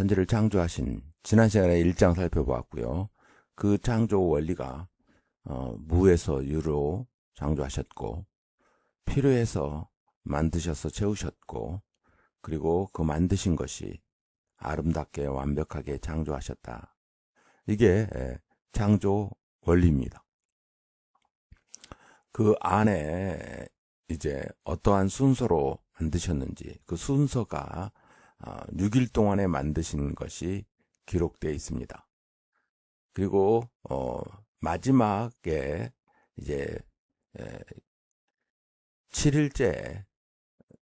천지를 창조하신 지난 시간에 1장 살펴보았고요. 그 창조 원리가 무에서 유로 창조하셨고 필요해서 만드셔서 채우셨고 그리고 그 만드신 것이 아름답게 완벽하게 창조하셨다. 이게 창조 원리입니다. 그 안에 이제 어떠한 순서로 만드셨는지 그 순서가 6일 동안에 만드신 것이 기록되어 있습니다. 그리고 마지막에 이제 7일째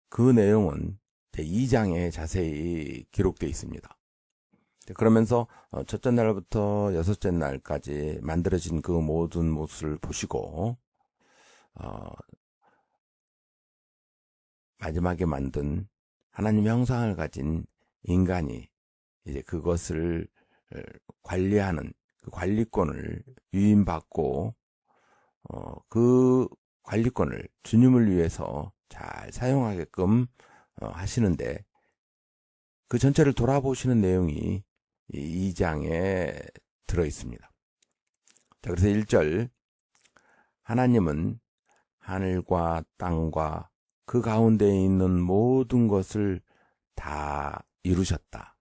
그 내용은 2장에 자세히 기록되어 있습니다. 그러면서 첫째 날부터 여섯째 날까지 만들어진 그 모든 모습을 보시고 마지막에 만든 하나님의 형상을 가진 인간이 이제 그것을 관리하는 그 관리권을 위임받고 그 관리권을 주님을 위해서 잘 사용하게끔 하시는데 그 전체를 돌아보시는 내용이 이 2장에 들어 있습니다. 자, 그래서 1절 하나님은 하늘과 땅과 그 가운데 있는 모든 것을 다 이루셨다.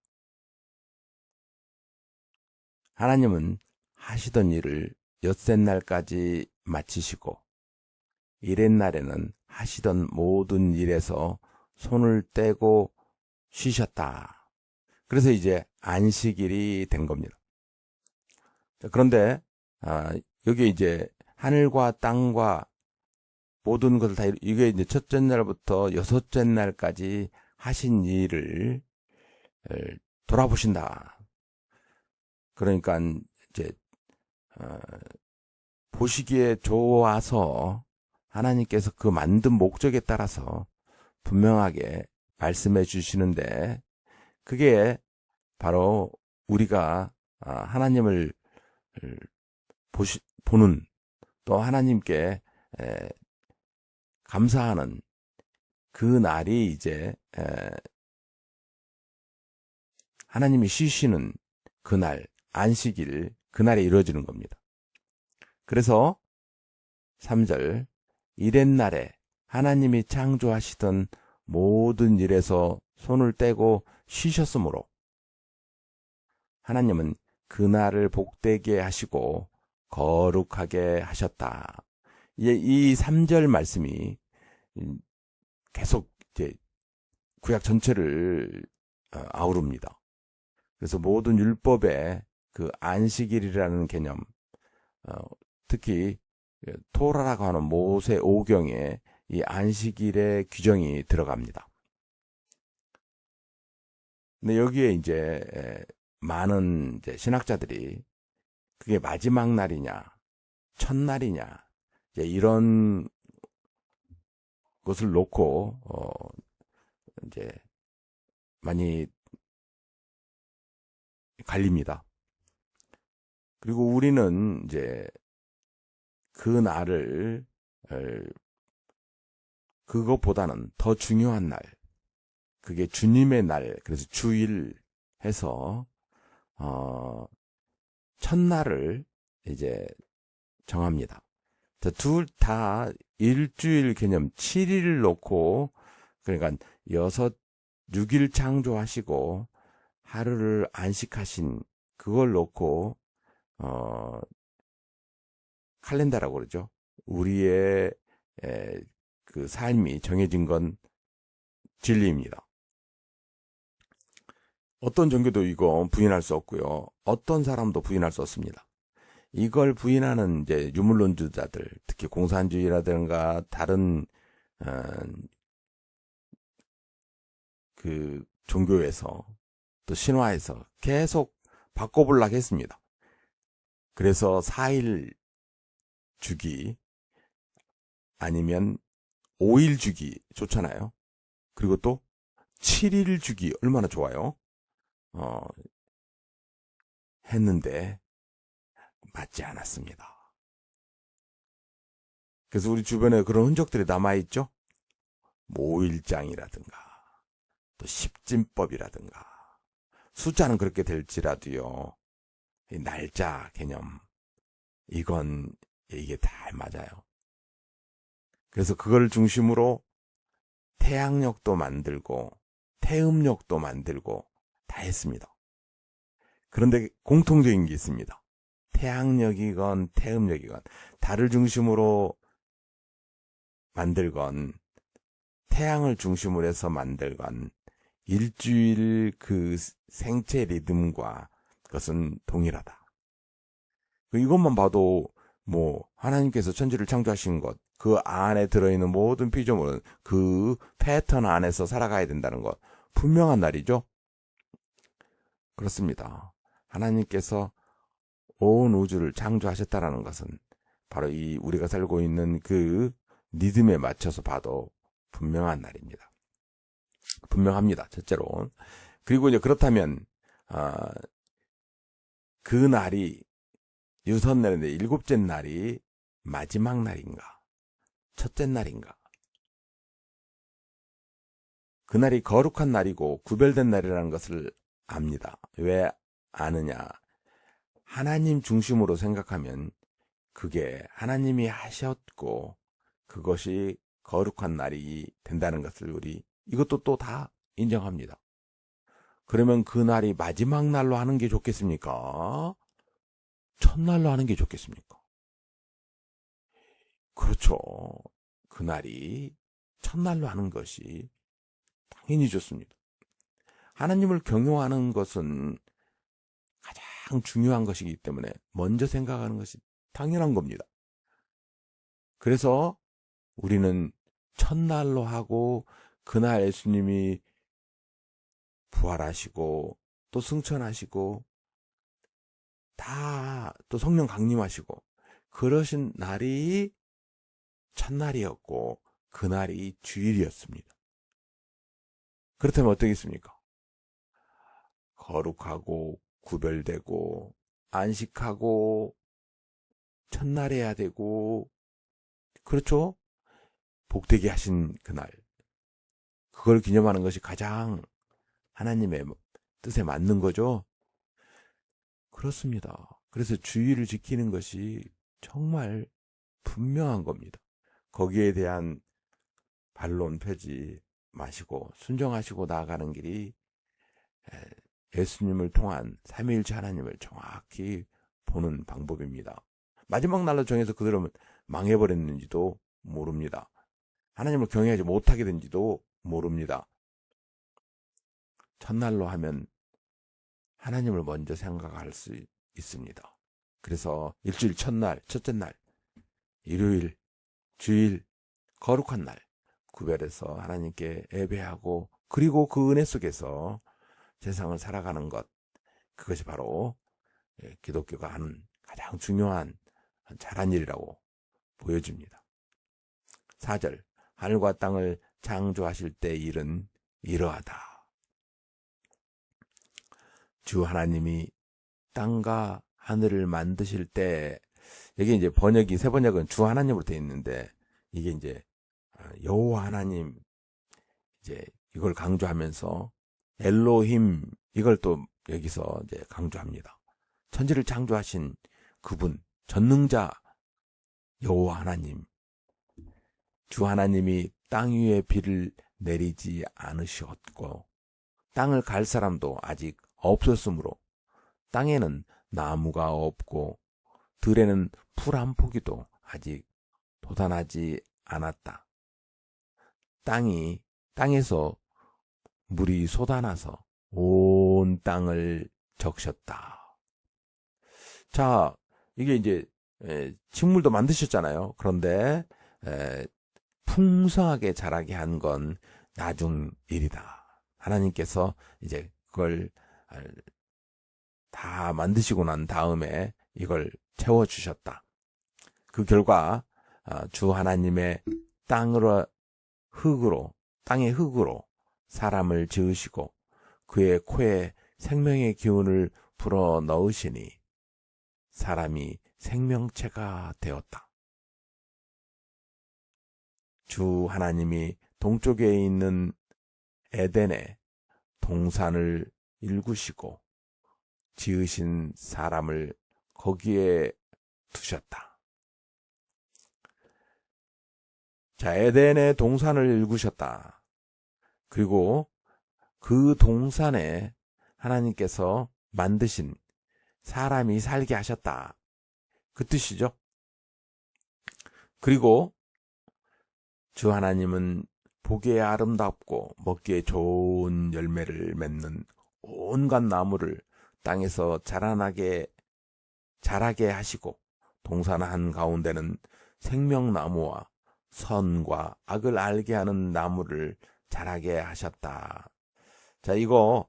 하나님은 하시던 일을 엿새 날까지 마치시고 일의 날에는 하시던 모든 일에서 손을 떼고 쉬셨다. 그래서 이제 안식일이 된 겁니다. 그런데 여기 이제 하늘과 땅과 모든 것을 다 이게 이제 첫째 날부터 여섯째 날까지 하신 일을 돌아보신다. 그러니까 이제 보시기에 좋아서 하나님께서 그 만든 목적에 따라서 분명하게 말씀해 주시는데 그게 바로 우리가 하나님을 보는 또 하나님께 감사하는 그 날이 이제 하나님이 쉬시는 그날 안식일 그날에 이루어지는 겁니다. 그래서 3절 이렛 날에 하나님이 창조하시던 모든 일에서 손을 떼고 쉬셨으므로 하나님은 그날을 복되게 하시고 거룩하게 하셨다. 이 3절 말씀이 계속 이제 구약 전체를 아우릅니다. 그래서 모든 율법의 그 안식일이라는 개념, 특히 토라라고 하는 모세 오경에 이 안식일의 규정이 들어갑니다. 근데 여기에 이제 많은 이제 신학자들이 그게 마지막 날이냐, 첫날이냐, 이런 것을 놓고 이제 많이 갈립니다. 그리고 우리는 이제 그 날을 그것보다는 더 중요한 날, 그게 주님의 날, 그래서 주일 해서 첫날을 이제 정합니다. 둘 다 일주일 개념 7일을 놓고 그러니까 6일 창조하시고 하루를 안식하신 그걸 놓고 칼렌다라고 그러죠. 우리의 그 삶이 정해진 건 진리입니다. 어떤 종교도 이거 부인할 수 없고요. 어떤 사람도 부인할 수 없습니다. 이걸 부인하는 이제 유물론주자들, 특히 공산주의라든가 다른 그 종교에서 또 신화에서 계속 바꿔보려고 했습니다. 그래서 4일 주기 아니면 5일 주기 좋잖아요. 그리고 또 7일 주기 얼마나 좋아요. 했는데 맞지 않았습니다. 그래서 우리 주변에 그런 흔적들이 남아있죠. 5일장이라든가 또 십진법이라든가 숫자는 그렇게 될지라도요. 이 날짜 개념 이건 이게 다 맞아요. 그래서 그걸 중심으로 태양력도 만들고 태음력도 만들고 다 했습니다. 그런데 공통적인 게 있습니다. 태양력이건 태음력이건 달을 중심으로 만들건 태양을 중심으로 해서 만들건 일주일 그 생체 리듬과 그것은 동일하다. 이것만 봐도 뭐 하나님께서 천지를 창조하신 것, 그 안에 들어있는 모든 피조물은 그 패턴 안에서 살아가야 된다는 것 분명한 날이죠. 그렇습니다. 하나님께서 온 우주를 창조하셨다라는 것은 바로 이 우리가 살고 있는 그 리듬에 맞춰서 봐도 분명한 날입니다. 분명합니다. 첫째로. 그리고 이제 그렇다면 그 날이 유선 날인데 일곱째 날이 마지막 날인가? 첫째 날인가? 그 날이 거룩한 날이고 구별된 날이라는 것을 압니다. 왜 아느냐? 하나님 중심으로 생각하면 그게 하나님이 하셨고 그것이 거룩한 날이 된다는 것을 우리 이것도 또 다 인정합니다. 그러면 그 날이 마지막 날로 하는 게 좋겠습니까? 첫날로 하는 게 좋겠습니까? 그렇죠. 그날이 첫날로 하는 것이 당연히 좋습니다. 하나님을 경외하는 것은 가장 중요한 것이기 때문에 먼저 생각하는 것이 당연한 겁니다. 그래서 우리는 첫날로 하고 그날 예수님이 부활하시고 또 승천하시고 다 또 성령 강림하시고 그러신 날이 첫날이었고 그날이 주일이었습니다. 그렇다면 어떻겠습니까? 거룩하고 구별되고 안식하고 첫날 해야 되고 그렇죠? 복되게 하신 그날 그걸 기념하는 것이 가장 하나님의 뜻에 맞는 거죠? 그렇습니다. 그래서 주의를 지키는 것이 정말 분명한 겁니다. 거기에 대한 반론 펴지 마시고 순종하시고 나아가는 길이 예수님을 통한 삼위일체 하나님을 정확히 보는 방법입니다. 마지막 날로 정해서 그대로 망해버렸는지도 모릅니다. 하나님을 경외하지 못하게 된지도 모릅니다. 첫날로 하면 하나님을 먼저 생각할 수 있습니다. 그래서 일주일 첫날, 첫째 날, 일요일, 주일, 거룩한 날 구별해서 하나님께 예배하고 그리고 그 은혜 속에서 세상을 살아가는 것 그것이 바로 기독교가 하는 가장 중요한 잘한 일이라고 보여집니다. 4절 하늘과 땅을 창조하실 때 일은 이러하다. 주 하나님이 땅과 하늘을 만드실 때 여기 이제 번역이 세 번역은 주 하나님으로 되어 있는데 이게 이제 여호와 하나님 이제 이걸 강조하면서 엘로힘 이걸 또 여기서 이제 강조합니다. 천지를 창조하신 그분 전능자 여호와 하나님 주 하나님이 땅 위에 비를 내리지 않으셨고 땅을 갈 사람도 아직 없었으므로 땅에는 나무가 없고 들에는 풀 한 포기도 아직 돋아나지 않았다. 땅에서 물이 솟아나서 온 땅을 적셨다. 자, 이게 이제 식물도 만드셨잖아요. 그런데 풍성하게 자라게 한 건 나중 일이다. 하나님께서 이제 그걸 다 만드시고 난 다음에 이걸 채워주셨다. 그 결과 주 하나님의 땅의 흙으로 사람을 지으시고 그의 코에 생명의 기운을 불어 넣으시니 사람이 생명체가 되었다. 주 하나님이 동쪽에 있는 에덴에 동산을 일구시고 지으신 사람을 거기에 두셨다. 자, 에덴의 동산을 일구셨다. 그리고 그 동산에 하나님께서 만드신 사람이 살게 하셨다. 그 뜻이죠. 그리고 주 하나님은 보기에 아름답고 먹기에 좋은 열매를 맺는 온갖 나무를 땅에서 자라게 하시고 동산 한가운데는 생명나무와 선과 악을 알게 하는 나무를 자라게 하셨다. 자, 이거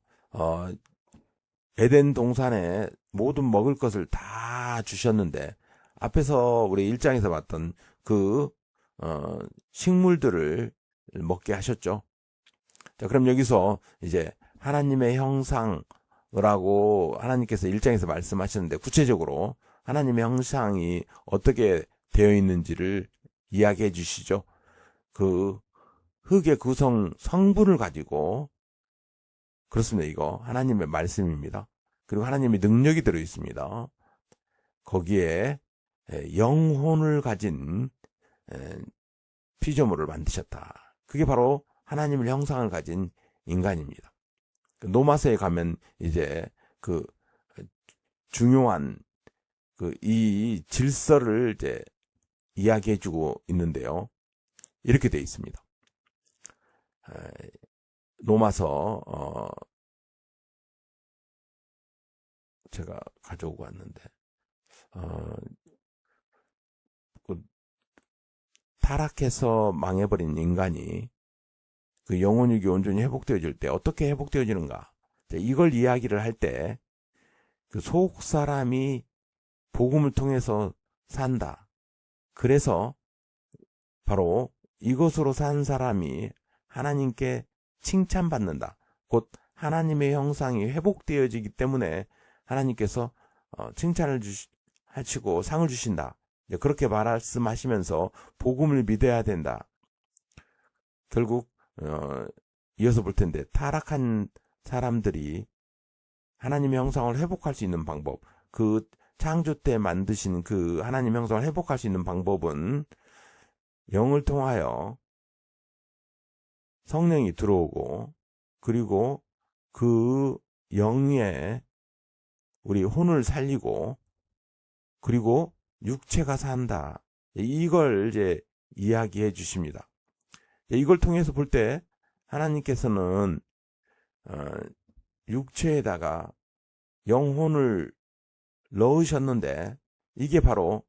에덴 동산에 모든 먹을 것을 다 주셨는데 앞에서 우리 1장에서 봤던 그 식물들을 먹게 하셨죠. 자, 그럼 여기서 이제 하나님의 형상이라고 하나님께서 1장에서 말씀하셨는데 구체적으로 하나님의 형상이 어떻게 되어 있는지를 이야기해 주시죠. 그 흙의 구성 성분을 가지고 그렇습니다. 이거 하나님의 말씀입니다. 그리고 하나님의 능력이 들어 있습니다. 거기에 영혼을 가진 피조물을 만드셨다. 그게 바로 하나님의 형상을 가진 인간입니다. 노마서에 가면 이제 그 중요한 이 질서를 이제 이야기해주고 있는데요. 이렇게 되어 있습니다. 노마서 제가 가져오고 왔는데 타락해서 망해버린 인간이 그 영혼육이 온전히 회복되어질 때 어떻게 회복되어지는가? 이걸 이야기를 할 때 그 속 사람이 복음을 통해서 산다. 그래서 바로 이것으로 산 사람이 하나님께 칭찬받는다. 곧 하나님의 형상이 회복되어지기 때문에 하나님께서 칭찬을 하시고 상을 주신다. 그렇게 말씀하시면서 복음을 믿어야 된다. 결국 이어서 볼 텐데 타락한 사람들이 하나님의 형상을 회복할 수 있는 방법, 그 창조 때 만드신 그 하나님의 형상을 회복할 수 있는 방법은 영을 통하여 성령이 들어오고 그리고 그 영에 우리 혼을 살리고 그리고 육체가 산다. 이걸 이제 이야기해 주십니다. 이걸 통해서 볼 때 하나님께서는 육체에다가 영혼을 넣으셨는데 이게 바로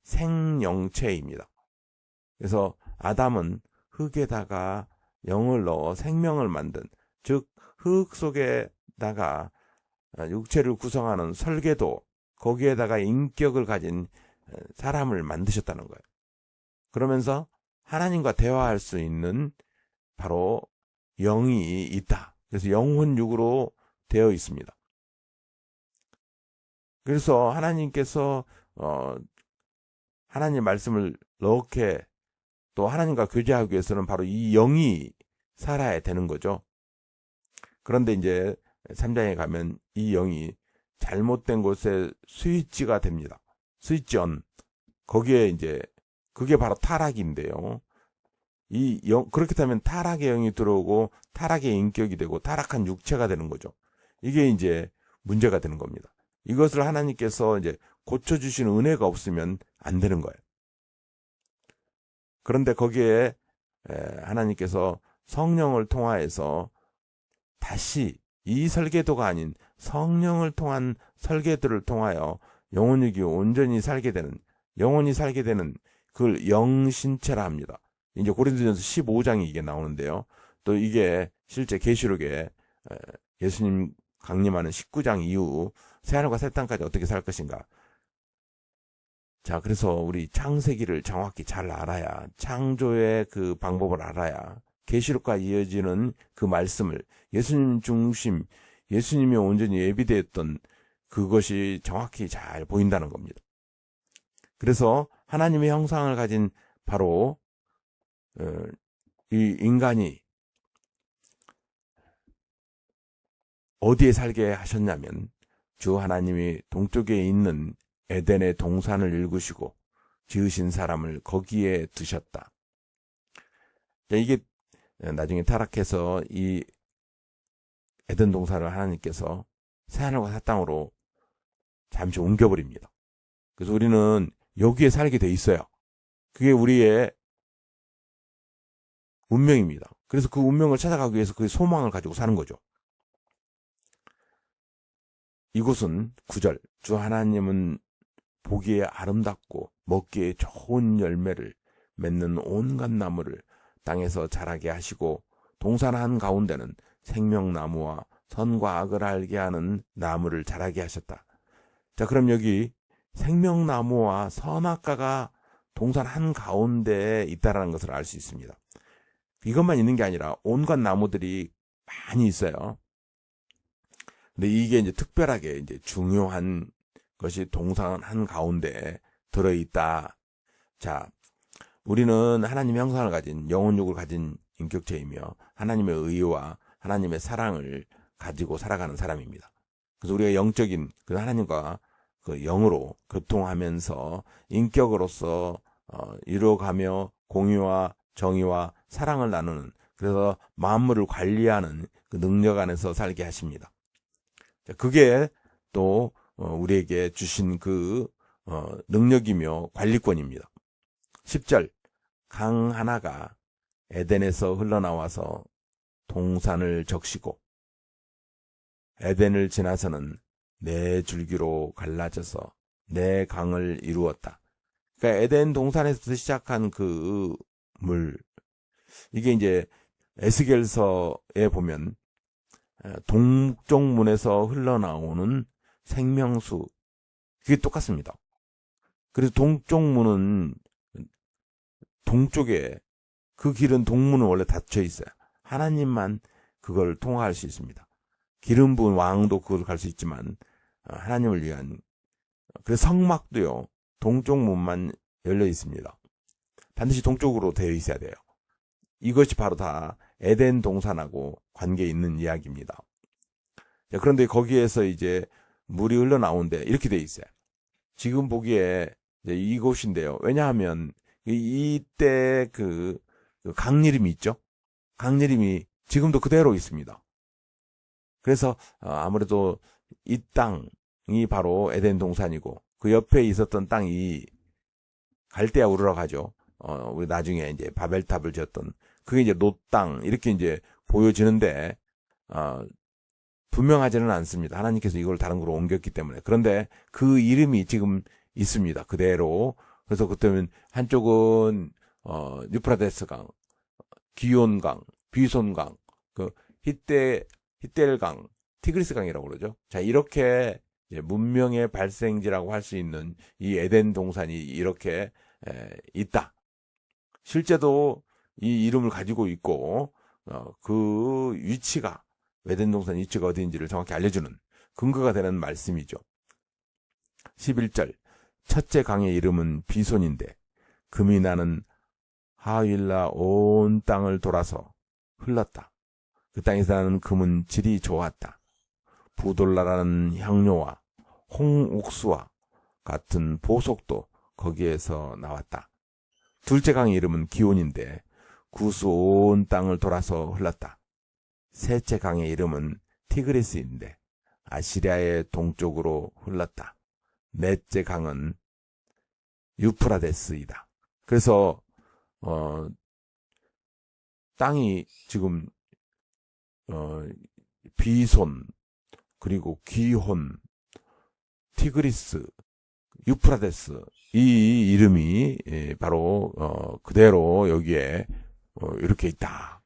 생영체입니다. 그래서 아담은 흙에다가 영을 넣어 생명을 만든, 즉 흙 속에다가 육체를 구성하는 설계도, 거기에다가 인격을 가진 사람을 만드셨다는 거예요. 그러면서 하나님과 대화할 수 있는 바로 영이 있다. 그래서 영혼육으로 되어 있습니다. 그래서 하나님께서 하나님 말씀을 넣게 또 하나님과 교제하기 위해서는 바로 이 영이 살아야 되는 거죠. 그런데 이제 3장에 가면 이 영이 잘못된 곳에 스위치가 됩니다. 스위치 온. 거기에 이제 그게 바로 타락인데요. 그렇게 되면 타락의 영이 들어오고 타락의 인격이 되고 타락한 육체가 되는 거죠. 이게 이제 문제가 되는 겁니다. 이것을 하나님께서 이제 고쳐주시는 은혜가 없으면 안 되는 거예요. 그런데 거기에 하나님께서 성령을 통하여서 다시 이 설계도가 아닌 성령을 통한 설계도를 통하여 영혼육이 온전히 살게 되는, 영혼이 살게 되는 그걸 영신체라 합니다. 이제 고린도전서 15장이 이게 나오는데요. 또 이게 실제 계시록에 예수님 강림하는 19장 이후 새하늘과 새 땅까지 어떻게 살 것인가. 자, 그래서 우리 창세기를 정확히 잘 알아야, 창조의 그 방법을 알아야 계시록과 이어지는 그 말씀을 예수님 중심, 예수님이 온전히 예비되었던 그것이 정확히 잘 보인다는 겁니다. 그래서 하나님의 형상을 가진 바로 이 인간이 어디에 살게 하셨냐면 주 하나님이 동쪽에 있는 에덴의 동산을 일구시고 지으신 사람을 거기에 두셨다. 이게 나중에 타락해서 이 에덴 동산을 하나님께서 새하늘과 새 땅으로 잠시 옮겨버립니다. 그래서 우리는 여기에 살게 돼 있어요. 그게 우리의 운명입니다. 그래서 그 운명을 찾아가기 위해서 그 소망을 가지고 사는 거죠. 이곳은 9절, 주 하나님은 보기에 아름답고 먹기에 좋은 열매를 맺는 온갖 나무를 땅에서 자라게 하시고 동산 한가운데는 생명나무와 선과 악을 알게 하는 나무를 자라게 하셨다. 자, 그럼 여기 생명나무와 선악과가 동산 한가운데에 있다라는 것을 알 수 있습니다. 이것만 있는 게 아니라 온갖 나무들이 많이 있어요. 근데 이게 이제 특별하게 이제 중요한 것이 동산 한가운데에 들어있다. 자, 우리는 하나님의 형상을 가진 영혼육을 가진 인격체이며 하나님의 의와 하나님의 사랑을 가지고 살아가는 사람입니다. 그래서 우리가 영적인 그 하나님과 그 영으로 교통하면서 인격으로서 이루어가며 공의와 정의와 사랑을 나누는, 그래서 만물을 관리하는 그 능력 안에서 살게 하십니다. 그게 또 우리에게 주신 그 능력이며 관리권입니다. 10절, 강 하나가 에덴에서 흘러나와서 동산을 적시고 에덴을 지나서는 네 줄기로 갈라져서 네 강을 이루었다. 그러니까 에덴 동산에서 시작한 그 물, 이게 이제 에스겔서에 보면 동쪽 문에서 흘러나오는 생명수, 그게 똑같습니다. 그래서 동쪽 문은 동쪽에, 그 길은 동문은 원래 닫혀 있어요. 하나님만 그걸 통과할 수 있습니다. 기름 부은 왕도 그걸 갈 수 있지만 하나님을 위한, 그래서 성막도요 동쪽 문만 열려 있습니다. 반드시 동쪽으로 되어 있어야 돼요. 이것이 바로 다 에덴 동산하고 관계 있는 이야기입니다. 자, 그런데 거기에서 이제 물이 흘러나오는데 이렇게 되어 있어요. 지금 보기에 이제 이곳인데요. 왜냐하면 이때 그 강이름이 있죠. 강이름이 지금도 그대로 있습니다. 그래서 아무래도 이 땅이 바로 에덴 동산이고 그 옆에 있었던 땅이 갈대아 우르라고 하죠. 우리 나중에 이제 바벨탑을 지었던 그게 이제 롯 땅 이렇게 이제 보여지는데 분명하지는 않습니다. 하나님께서 이걸 다른 곳으로 옮겼기 때문에. 그런데 그 이름이 지금 있습니다. 그대로. 그래서 그때는 한쪽은 유프라데스강, 기온강, 비손강, 그 히델강, 티그리스강이라고 그러죠. 자, 이렇게 이제 문명의 발생지라고 할 수 있는 이 에덴 동산이 이렇게 있다. 실제도 이 이름을 가지고 있고 그 위치가, 에덴 동산 위치가 어디인지를 정확히 알려주는 근거가 되는 말씀이죠. 11절, 첫째 강의 이름은 비손인데 금이 나는 하윌라 온 땅을 돌아서 흘렀다. 그 땅에서 나는 금은 질이 좋았다. 부돌라라는 향료와 홍옥수와 같은 보석도 거기에서 나왔다. 둘째 강의 이름은 기온인데 구스 온 땅을 돌아서 흘렀다. 셋째 강의 이름은 티그리스인데 아시리아의 동쪽으로 흘렀다. 넷째 강은 유프라데스이다. 그래서 땅이 지금 비손, 그리고 기혼, 티그리스, 유프라데스, 이 이름이 바로 그대로 여기에 이렇게 있다.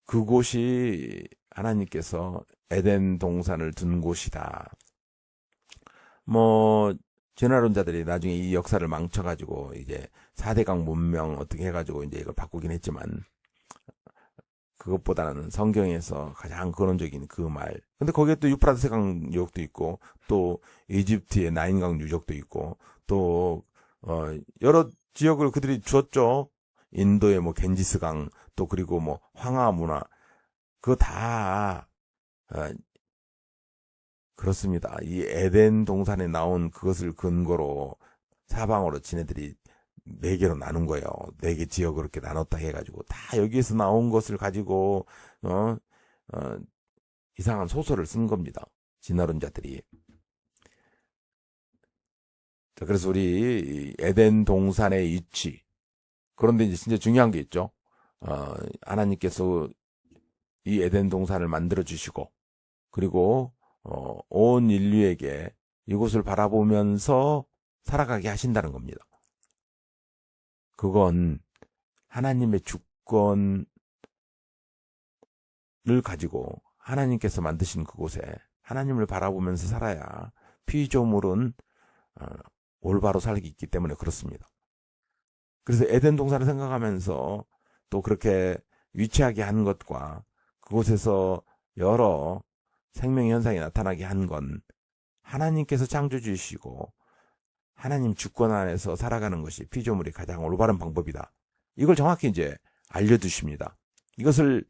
그곳이 하나님께서 에덴 동산을 둔 곳이다. 진화론자들이 나중에 이 역사를 망쳐가지고 이제 4대강 문명 어떻게 해가지고 이제 이걸 바꾸긴 했지만, 그것보다는 성경에서 가장 근원적인 그 말. 근데 거기에 또 유프라데스 강 유적도 있고, 또 이집트의 나인강 유적도 있고, 또 여러 지역을 그들이 주었죠. 인도의 겐지스 강, 또 그리고 황하 문화. 그거 다 그렇습니다. 이 에덴 동산에 나온 그것을 근거로 사방으로 지네들이 4개로 나눈 거예요. 4개 지역으로 이렇게 나눴다 해가지고 다 여기에서 나온 것을 가지고 이상한 소설을 쓴 겁니다. 진화론자들이. 자, 그래서 우리 에덴 동산의 위치. 그런데 이제 진짜 중요한 게 있죠. 하나님께서 이 에덴 동산을 만들어 주시고, 그리고 온 인류에게 이곳을 바라보면서 살아가게 하신다는 겁니다. 그건 하나님의 주권을 가지고 하나님께서 만드신 그곳에 하나님을 바라보면서 살아야 피조물은 올바로 살기 있기 때문에 그렇습니다. 그래서 에덴 동산을 생각하면서 또 그렇게 위치하게 한 것과 그곳에서 여러 생명 현상이 나타나게 한 건 하나님께서 창조주이시고 하나님 주권 안에서 살아가는 것이 피조물이 가장 올바른 방법이다. 이걸 정확히 이제 알려두십니다. 이것을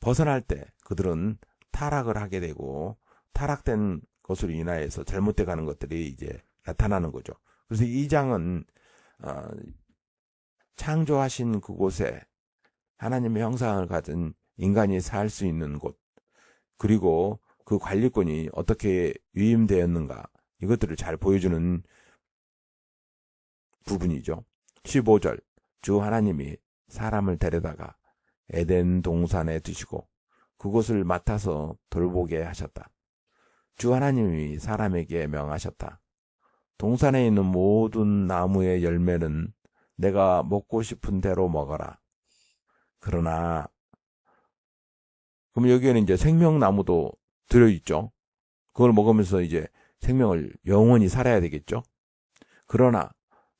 벗어날 때 그들은 타락을 하게 되고 타락된 것으로 인하여서 잘못돼 가는 것들이 이제 나타나는 거죠. 그래서 이 장은 창조하신 그곳에 하나님의 형상을 가진 인간이 살 수 있는 곳, 그리고 그 관리권이 어떻게 위임되었는가, 이것들을 잘 보여주는 부분이죠. 15절, 주 하나님이 사람을 데려다가 에덴 동산에 두시고 그곳을 맡아서 돌보게 하셨다. 주 하나님이 사람에게 명하셨다. 동산에 있는 모든 나무의 열매는 내가 먹고 싶은 대로 먹어라. 그러나 그럼 여기에는 이제 생명나무도 들어있죠. 그걸 먹으면서 이제 생명을 영원히 살아야 되겠죠. 그러나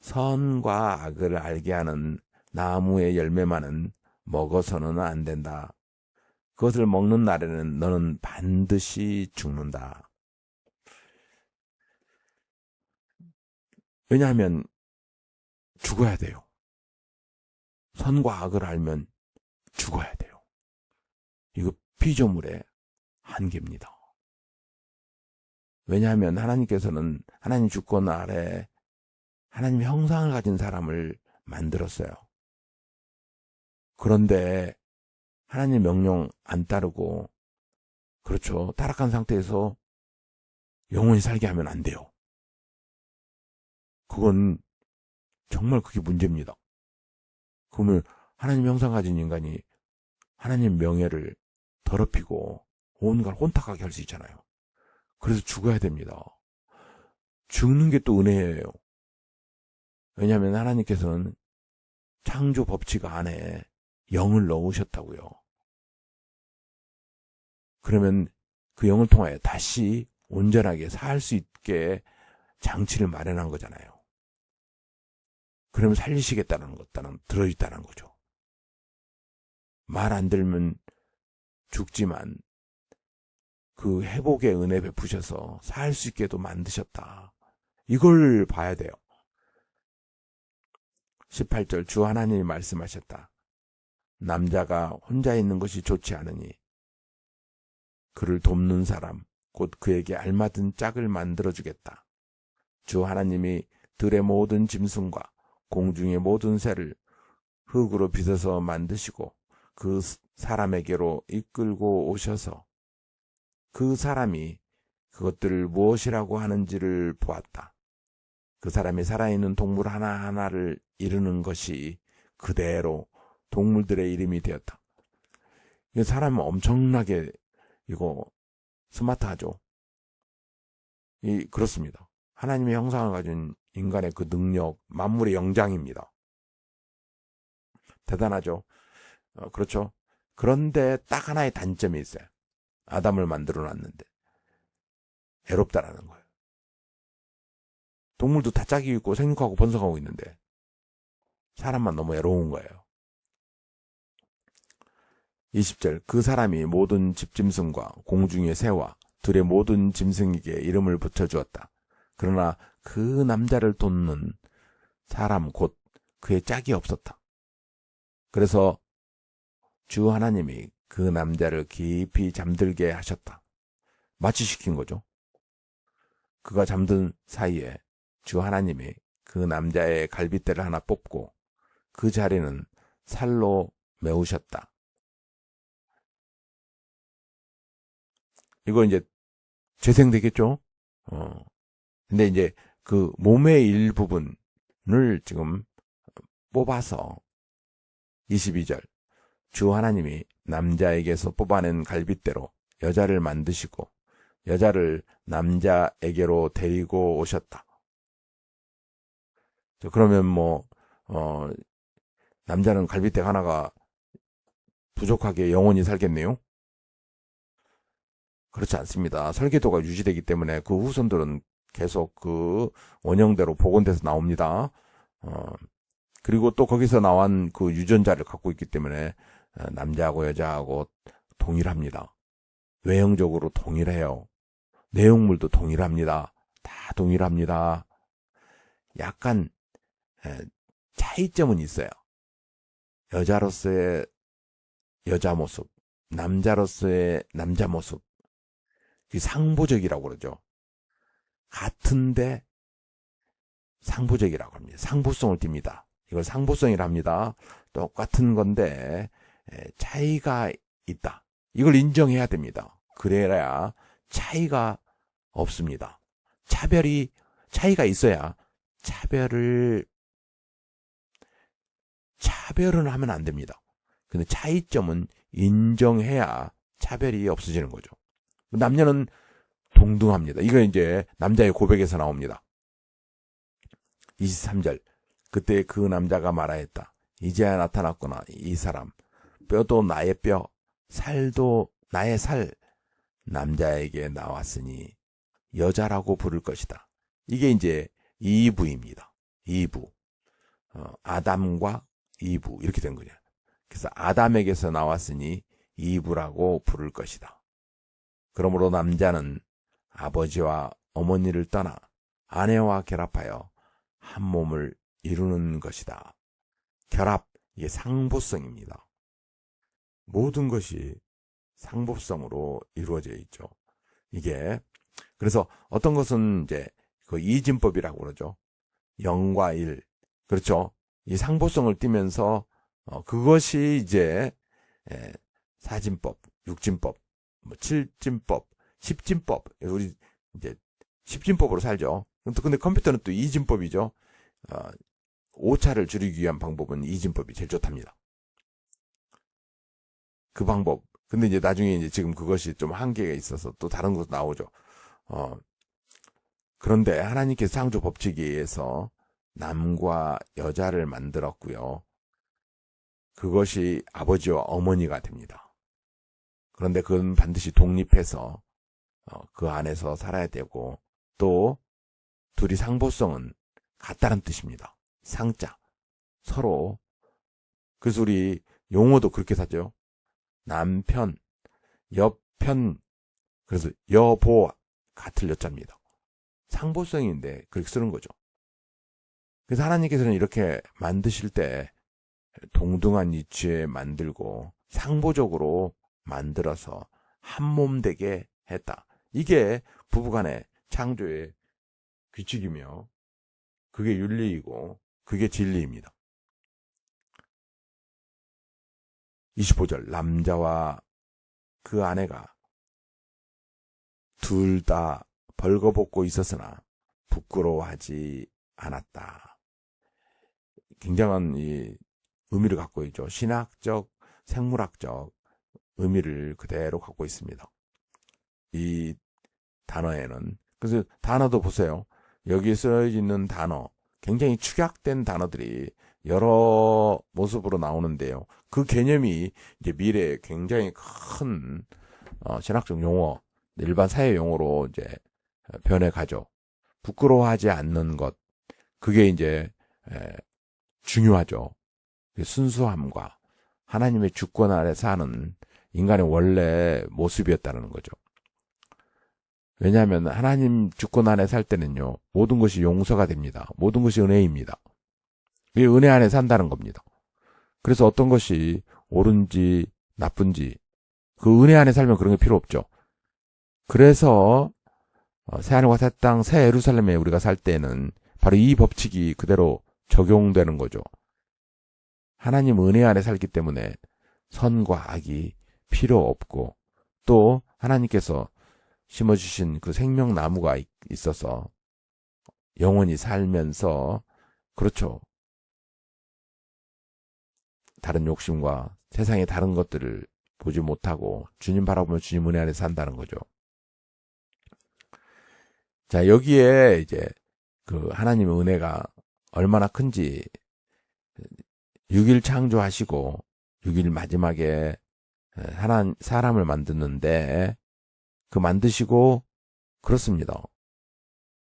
선과 악을 알게 하는 나무의 열매만은 먹어서는 안 된다. 그것을 먹는 날에는 너는 반드시 죽는다. 왜냐하면 죽어야 돼요. 선과 악을 알면 죽어야 돼요. 이거 피조물의 한계입니다. 왜냐하면 하나님께서는 하나님 주권 아래 하나님 형상을 가진 사람을 만들었어요. 그런데 하나님 명령 안 따르고, 그렇죠, 타락한 상태에서 영원히 살게 하면 안 돼요. 그건 정말 그게 문제입니다. 그러면 하나님 형상 가진 인간이 하나님 명예를 더럽히고 온갖 혼탁하게 할 수 있잖아요. 그래서 죽어야 됩니다. 죽는 게 또 은혜예요. 왜냐하면 하나님께서는 창조 법칙 안에 영을 넣으셨다고요. 그러면 그 영을 통하여 다시 온전하게 살 수 있게 장치를 마련한 거잖아요. 그러면 살리시겠다는 것들은 들어있다는 거죠. 말 안 들으면 죽지만 그 회복의 은혜 베푸셔서 살 수 있게도 만드셨다. 이걸 봐야 돼요. 18절, 주 하나님이 말씀하셨다. 남자가 혼자 있는 것이 좋지 않으니 그를 돕는 사람, 곧 그에게 알맞은 짝을 만들어주겠다. 주 하나님이 들의 모든 짐승과 공중의 모든 새를 흙으로 빚어서 만드시고 그 사람에게로 이끌고 오셔서 그 사람이 그것들을 무엇이라고 하는지를 보았다. 그 사람이 살아있는 동물 하나하나를 이루는 것이 그대로 동물들의 이름이 되었다. 이 사람은 엄청나게 이거 스마트하죠. 그렇습니다. 하나님의 형상을 가진 인간의 그 능력, 만물의 영장입니다. 대단하죠. 그렇죠. 그런데 딱 하나의 단점이 있어요. 아담을 만들어 놨는데 애롭다라는 거예요. 동물도 다 짝이 있고 생육하고 번성하고 있는데 사람만 너무 애로운 거예요. 20절, 그 사람이 모든 집짐승과 공중의 새와 들의 모든 짐승에게 이름을 붙여주었다. 그러나 그 남자를 돕는 사람 곧 그의 짝이 없었다. 그래서 주 하나님이 그 남자를 깊이 잠들게 하셨다. 마취시킨 거죠. 그가 잠든 사이에 주 하나님이 그 남자의 갈빗대를 하나 뽑고 그 자리는 살로 메우셨다. 이거 이제 재생되겠죠? 근데 이제 그 몸의 일부분을 지금 뽑아서 22절 주 하나님이 남자에게서 뽑아낸 갈빗대로 여자를 만드시고 여자를 남자에게로 데리고 오셨다. 그러면 남자는 갈빗대 하나가 부족하게 영원히 살겠네요? 그렇지 않습니다. 설계도가 유지되기 때문에 그 후손들은 계속 그 원형대로 복원돼서 나옵니다. 그리고 또 거기서 나온 그 유전자를 갖고 있기 때문에 남자하고 여자하고 동일합니다. 외형적으로 동일해요. 내용물도 동일합니다. 다 동일합니다. 약간 차이점은 있어요. 여자로서의 여자 모습, 남자로서의 남자 모습. 상보적이라고 그러죠. 같은데 상보적이라고 합니다. 상보성을 띱니다. 이걸 상보성이라 합니다. 똑같은 건데 차이가 있다. 이걸 인정해야 됩니다. 그래야 차이가 없습니다. 차이가 있어야 차별은 하면 안 됩니다. 근데 차이점은 인정해야 차별이 없어지는 거죠. 남녀는 동등합니다. 이거 이제 남자의 고백에서 나옵니다. 23절 그때 그 남자가 말하였다. 이제야 나타났구나. 이 사람 뼈도 나의 뼈, 살도 나의 살. 남자에게 나왔으니 여자라고 부를 것이다. 이게 이제 2부입니다. 2부. 아담과 2부 이렇게 된 거죠. 그래서 아담에게서 나왔으니 2부라고 부를 것이다. 그러므로 남자는 아버지와 어머니를 떠나 아내와 결합하여 한 몸을 이루는 것이다. 결합, 이게 상보성입니다. 모든 것이 상보성으로 이루어져 있죠. 이게 그래서 어떤 것은 이제 그 이진법이라고 그러죠. 0과 1. 그렇죠. 이 상보성을 띠면서 그것이 이제 사진법, 육진법, 7진법, 10진법. 우리 이제 10진법으로 살죠. 근데 컴퓨터는 또 2진법이죠. 오차를 줄이기 위한 방법은 2진법이 제일 좋답니다. 그 방법. 근데 이제 나중에 이제 지금 그것이 좀 한계가 있어서 또 다른 것도 나오죠. 그런데 하나님께서 창조 법칙에 의해서 남과 여자를 만들었고요. 그것이 아버지와 어머니가 됩니다. 그런데 그건 반드시 독립해서 그 안에서 살아야 되고 또 둘이 상보성은 같다는 뜻입니다. 상자. 서로. 그래서 우리 용어도 그렇게 사죠. 남편, 여편, 그래서 여보 같을 여자입니다. 상보성인데 그렇게 쓰는 거죠. 그래서 하나님께서는 이렇게 만드실 때 동등한 위치에 만들고 상보적으로 만들어서 한 몸 되게 했다. 이게 부부간의 창조의 규칙이며 그게 윤리이고 그게 진리입니다. 25절 남자와 그 아내가 둘 다 벌거벗고 있었으나 부끄러워하지 않았다. 굉장한 이 의미를 갖고 있죠. 신학적, 생물학적 의미를 그대로 갖고 있습니다. 이 단어에는 그래서 단어도 보세요. 여기 써 있는 단어 굉장히 축약된 단어들이 여러 모습으로 나오는데요. 그 개념이 이제 미래에 굉장히 큰 신학적 용어, 일반 사회 용어로 이제 변해가죠. 부끄러워하지 않는 것, 그게 이제 중요하죠. 순수함과 하나님의 주권 아래 사는 인간의 원래 모습이었다는 거죠. 왜냐하면 하나님 주권 안에 살 때는요, 모든 것이 용서가 됩니다. 모든 것이 은혜입니다. 이게 은혜 안에 산다는 겁니다. 그래서 어떤 것이 옳은지 나쁜지 그 은혜 안에 살면 그런 게 필요 없죠. 그래서 새하늘과 새 땅, 새 예루살렘에 우리가 살 때는 바로 이 법칙이 그대로 적용되는 거죠. 하나님 은혜 안에 살기 때문에 선과 악이 필요 없고, 또 하나님께서 심어주신 그 생명나무가 있어서 영원히 살면서, 그렇죠, 다른 욕심과 세상의 다른 것들을 보지 못하고 주님 바라보며 주님 은혜 안에 산다는 거죠. 자, 여기에 이제 그 하나님의 은혜가 얼마나 큰지, 6일 창조하시고 6일 마지막에 사람을 만드는데, 그 만드시고 그렇습니다.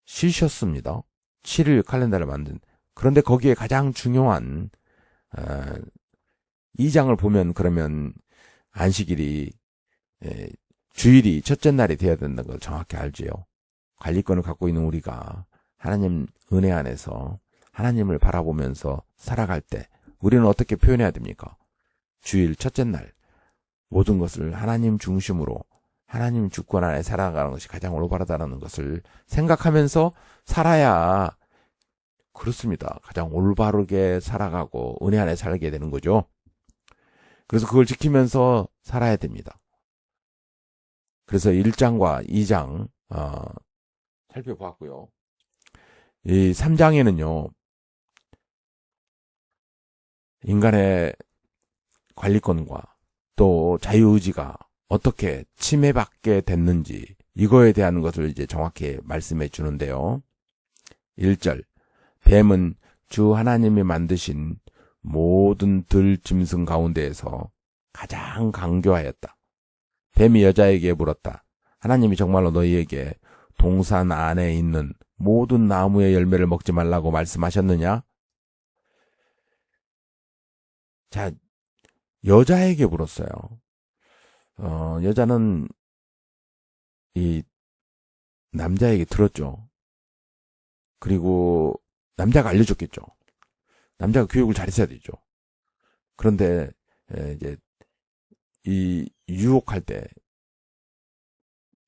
쉬셨습니다. 7일 칼렌더를 만든. 그런데 거기에 가장 중요한 2장을 보면, 그러면 안식일이 주일이 첫째 날이 되어야 된다는 걸 정확히 알지요. 관리권을 갖고 있는 우리가 하나님 은혜 안에서 하나님을 바라보면서 살아갈 때 우리는 어떻게 표현해야 됩니까? 주일 첫째 날 모든 것을 하나님 중심으로 하나님 주권 안에 살아가는 것이 가장 올바르다는 것을 생각하면서 살아야, 그렇습니다, 가장 올바르게 살아가고 은혜 안에 살게 되는 거죠. 그래서 그걸 지키면서 살아야 됩니다. 그래서 1장과 2장 살펴보았고요. 이 3장에는요, 인간의 관리권과 또 자유의지가 어떻게 침해받게 됐는지, 이거에 대한 것을 이제 정확히 말씀해 주는데요. 1절, 뱀은 주 하나님이 만드신 모든 들짐승 가운데에서 가장 강교하였다. 뱀이 여자에게 물었다. 하나님이 정말로 너희에게 동산 안에 있는 모든 나무의 열매를 먹지 말라고 말씀하셨느냐? 자, 여자에게 물었어요. 여자는 이 남자에게 들었죠. 그리고 남자가 알려줬겠죠. 남자가 교육을 잘했어야 되죠. 그런데 이제 이 유혹할 때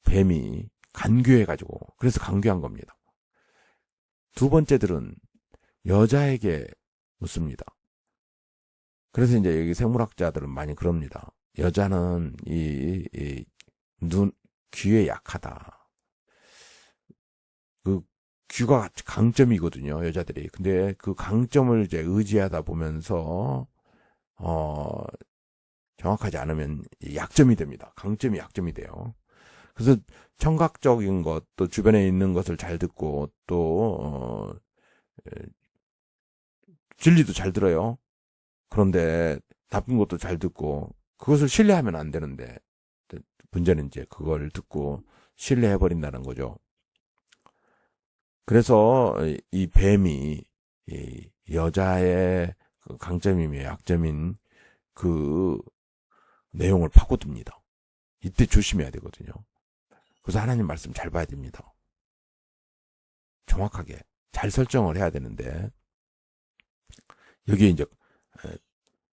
뱀이 간교해가지고, 그래서 강교한 겁니다. 두 번째들은 여자에게 묻습니다. 그래서 이제 여기 생물학자들은 많이 그럽니다. 여자는 귀에 약하다. 그 귀가 강점이거든요, 여자들이. 근데 그 강점을 이제 의지하다 보면서 정확하지 않으면 약점이 됩니다. 강점이 약점이 돼요. 그래서 청각적인 것, 또 주변에 있는 것을 잘 듣고, 또 진리도 잘 들어요. 그런데 나쁜 것도 잘 듣고, 그것을 신뢰하면 안 되는데, 문제는 이제 그걸 듣고 신뢰해버린다는 거죠. 그래서 이 뱀이 이 여자의 그 강점이며 약점인 그 내용을 파고듭니다. 이때 조심해야 되거든요. 그래서 하나님 말씀 잘 봐야 됩니다. 정확하게 잘 설정을 해야 되는데, 여기에 이제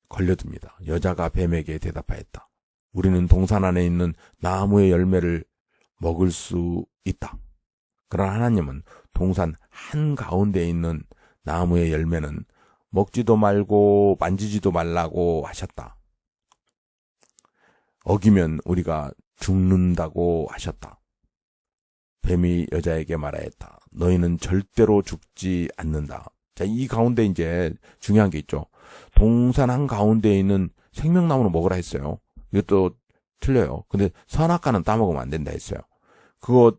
걸려듭니다. 여자가 뱀에게 대답하였다. 우리는 동산 안에 있는 나무의 열매를 먹을 수 있다. 그러나 하나님은 동산 한가운데 있는 나무의 열매는 먹지도 말고 만지지도 말라고 하셨다. 어기면 우리가 죽는다고 하셨다. 뱀이 여자에게 말하였다. 너희는 절대로 죽지 않는다. 자, 이 가운데 이제 중요한 게 있죠. 동산 한가운데 있는 생명나무는 먹으라 했어요. 이것도 틀려요. 근데 선악과는 따먹으면 안 된다 했어요. 그거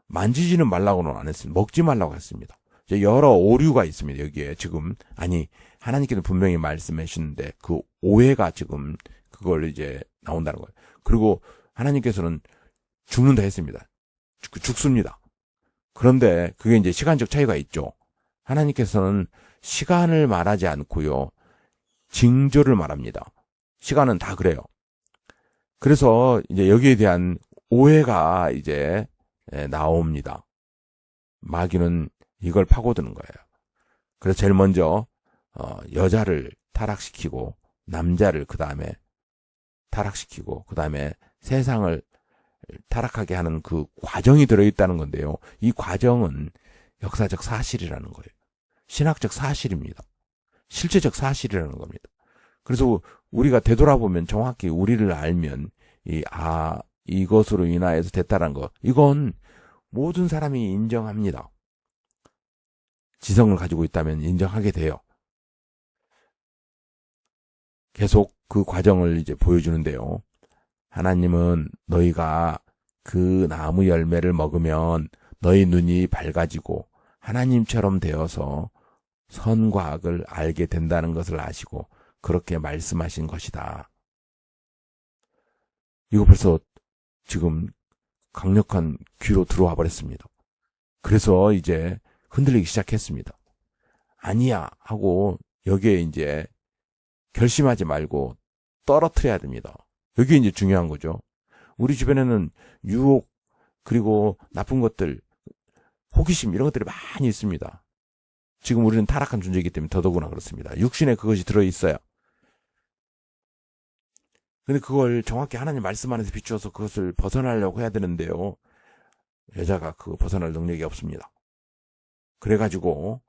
만지지는 말라고는 안 했습니다. 먹지 말라고 했습니다. 이제 여러 오류가 있습니다. 여기에 지금, 아니, 하나님께서 분명히 말씀해 주시는데 그 오해가 지금 그걸 이제 나온다는 거예요. 그리고 하나님께서는 죽는다 했습니다. 죽습니다. 그런데 그게 이제 시간적 차이가 있죠. 하나님께서는 시간을 말하지 않고요, 징조를 말합니다. 시간은 다 그래요. 그래서 이제 여기에 대한 오해가 이제 나옵니다. 마귀는 이걸 파고드는 거예요. 그래서 제일 먼저 여자를 타락시키고 남자를 그 다음에 타락시키고 그 다음에 세상을 타락하게 하는 그 과정이 들어있다는 건데요. 이 과정은 역사적 사실이라는 거예요. 신학적 사실입니다. 실제적 사실이라는 겁니다. 그래서 우리가 되돌아보면 정확히 우리를 알면 이것으로 인하여서 됐다는 거, 이건 모든 사람이 인정합니다. 지성을 가지고 있다면 인정하게 돼요. 계속 그 과정을 이제 보여주는데요. 하나님은 너희가 그 나무 열매를 먹으면 너희 눈이 밝아지고 하나님처럼 되어서 선과 악을 알게 된다는 것을 아시고 그렇게 말씀하신 것이다. 이거 벌써 지금 강력한 귀로 들어와 버렸습니다. 그래서 이제 흔들리기 시작했습니다. 아니야 하고 여기에 이제 결심하지 말고 떨어뜨려야 됩니다. 여기 이제 중요한 거죠. 우리 주변에는 유혹 그리고 나쁜 것들, 호기심 이런 것들이 많이 있습니다. 지금 우리는 타락한 존재이기 때문에 더더구나 그렇습니다. 육신에 그것이 들어있어요. 근데 그걸 정확히 하나님 말씀 안에서 비추어서 그것을 벗어나려고 해야 되는데요. 여자가 그거 벗어날 능력이 없습니다. 그래가지고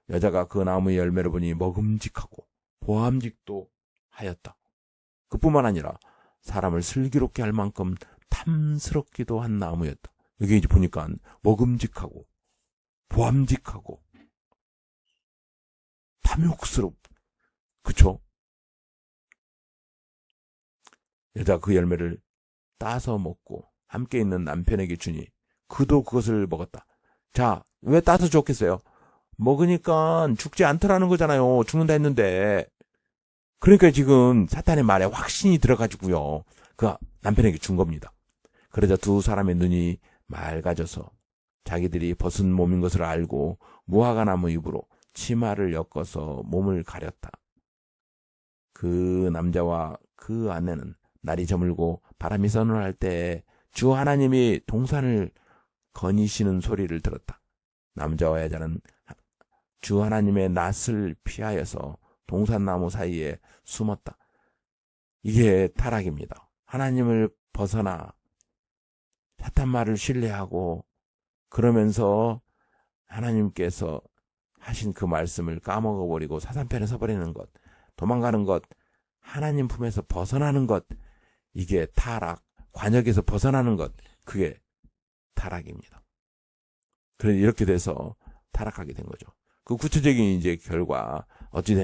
여자가 그 나무의 열매를 보니 먹음직하고 보암직도 하였다. 그뿐만 아니라 사람을 슬기롭게 할 만큼 탐스럽기도 한 나무였다. 여기 이제 보니까 먹음직하고 보암직하고 그쵸? 여자 그 열매를 따서 먹고 함께 있는 남편에게 주니 그도 그것을 먹었다. 자, 왜 따서 줬겠어요? 먹으니까 죽지 않더라는 거잖아요. 죽는다 했는데. 그러니까 지금 사탄의 말에 확신이 들어가지고요. 그 남편에게 준 겁니다. 그러자 두 사람의 눈이 맑아져서 자기들이 벗은 몸인 것을 알고 무화과나무 잎으로 치마를 엮어서 몸을 가렸다. 그 남자와 그 아내는 날이 저물고 바람이 서늘할 때에 주 하나님이 동산을 거니시는 소리를 들었다. 남자와 여자는 주 하나님의 낯을 피하여서 동산나무 사이에 숨었다. 이게 타락입니다. 하나님을 벗어나 사탄 말을 신뢰하고 그러면서 하나님께서 하신 그 말씀을 까먹어버리고 사단편에 서버리는 것, 도망가는 것, 하나님 품에서 벗어나는 것, 이게 타락, 관역에서 벗어나는 것, 그게 타락입니다. 그래서 이렇게 돼서 타락하게 된 거죠. 그 구체적인 이제 결과 어찌